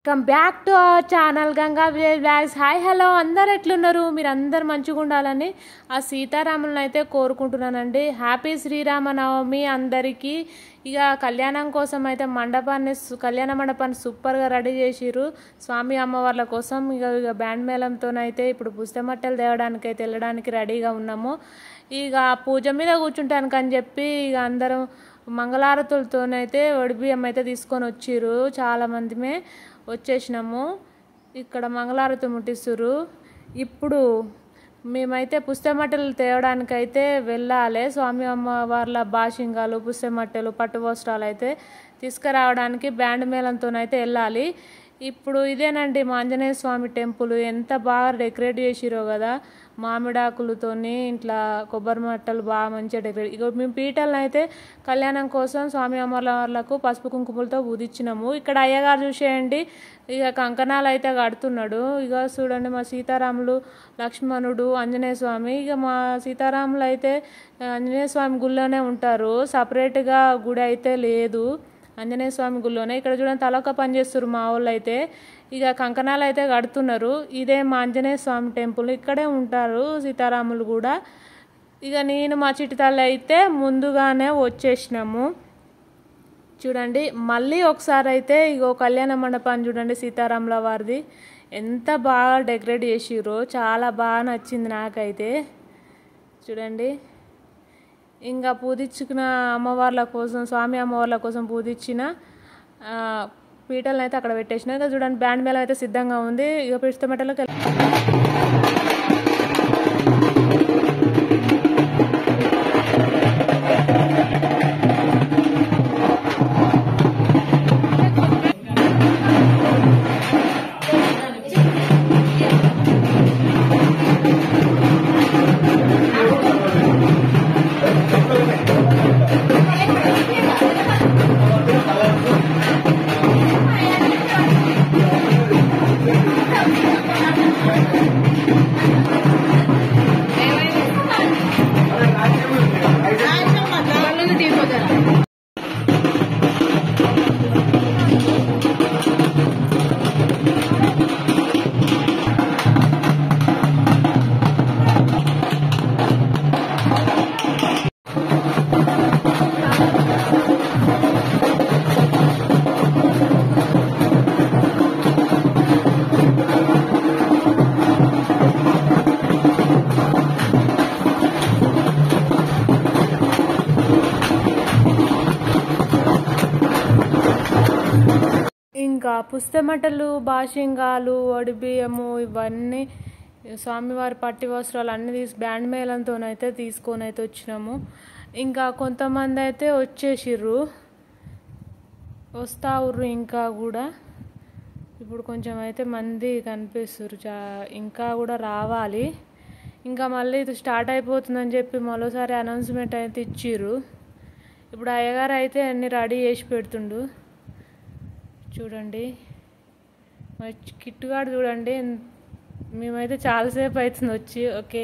Come back to our channel Ganga village blogs. Hi hello, అందరు ఎట్లున్నారు? మీరు అందరు మంచిగా ఉండాలని ఆ సీతారాములను అయితే కోరుకుంటున్నానండి. హ్యాపీ శ్రీరామనవమి అందరికీ. ఇక కళ్యాణం కోసం అయితే కళ్యాణ మండపాన్ని సూపర్గా రెడీ చేసిర్రు స్వామి అమ్మవార్ల కోసం. ఇక బ్యాండ్ మేళంతోనైతే ఇప్పుడు పుస్తమట్టెలు తేవడానికి అయితే వెళ్ళడానికి రెడీగా ఉన్నాము. ఇక పూజ మీద కూర్చుంటానికి అని చెప్పి ఇక అందరం మంగళారతులతోనైతే వడిబియ్యం అయితే తీసుకొని వచ్చిర్రు. చాలామందిమే వచ్చేసినాము. ఇక్కడ మంగళారతి ముట్టిస్తురు. ఇప్పుడు మేమైతే పుస్తమట్టెలు తేవడానికైతే వెళ్ళాలి. స్వామి అమ్మవార్ల బాషింగాలు, పుస్తమట్టెలు, పట్టు వస్త్రాలు అయితే తీసుకురావడానికి బ్యాండ్ మేళంతోనైతే వెళ్ళాలి. ఇప్పుడు ఇదేనండి మా ఆంజనేయ స్వామి టెంపుల్. ఎంత బాగా డెకరేట్ చేసిరో కదా, మామిడాకులతోని ఇట్లా కొబ్బరి మట్టలు బాగా మంచిగా డెకరేట్. ఇక మేము పీటలను అయితే కళ్యాణం కోసం స్వామి అమ్మవార్లకు పసుపు కుంకుమలతో పూజించినాము. ఇక్కడ అయ్యగారు చూసేయండి, ఇక కంకణాలు అయితే కడుతున్నాడు. ఇక చూడండి మా సీతారాములు, లక్ష్మణుడు, ఆంజనేయ స్వామి. ఇక మా సీతారాములు అయితే ఆంజనేయ స్వామి గుళ్ళోనే ఉంటారు, సపరేట్గా గుడి అయితే లేదు. ఆంజనేయ స్వామి గుళ్ళోనే. ఇక్కడ చూడండి తలొక పని చేస్తారు మా వాళ్ళు అయితే. ఇక కంకణాలు అయితే కడుతున్నారు. ఇదే మా ఆంజనేయ స్వామి టెంపుల్, ఇక్కడే ఉంటారు సీతారాములు కూడా. ఇక నేను మా చిట్టితల్లి అయితే ముందుగానే వచ్చేసినాము. చూడండి మళ్ళీ ఒకసారి అయితే ఇగో కళ్యాణ మండపాన్ని చూడండి సీతారాముల వారిది ఎంత బాగా డెకరేట్ చేసిర్రో, చాలా బాగా నచ్చింది నాకైతే. చూడండి ఇంకా పూజించుకున్న అమ్మవార్ల కోసం, స్వామి అమ్మవార్ల కోసం పూజించిన పీటలను అయితే అక్కడ పెట్టేసిన. ఇక చూడండి బ్యాండ్ మేళం అయితే సిద్ధంగా ఉంది. ఇక పుస్తమట్టెలకు ఇంకా పుస్తమట్టలు, బాషింగాలు, వడిబియ్యము ఇవన్నీ స్వామివారి పట్టి వస్త్రాలు అన్నీ బ్యాండ్ మేళంతోనైతే తీసుకొని అయితే వచ్చినాము. ఇంకా కొంతమంది అయితే వచ్చేసిర్రు, వస్తా ఉర్రు ఇంకా కూడా. ఇప్పుడు కొంచెం అయితే మంది కనిపిస్తుర్రు, ఇంకా కూడా రావాలి. ఇంకా మళ్ళీ ఇది స్టార్ట్ అయిపోతుందని చెప్పి మరోసారి అనౌన్స్మెంట్ అయితే ఇచ్చిర్రు. ఇప్పుడు అయ్యగారు అయితే అన్ని రెడీ చేసి పెడుతుండు. చూడండి కిట్టుగాడు చూడండి, మేమైతే చాలాసేపు అవుతుంది వచ్చి. ఓకే.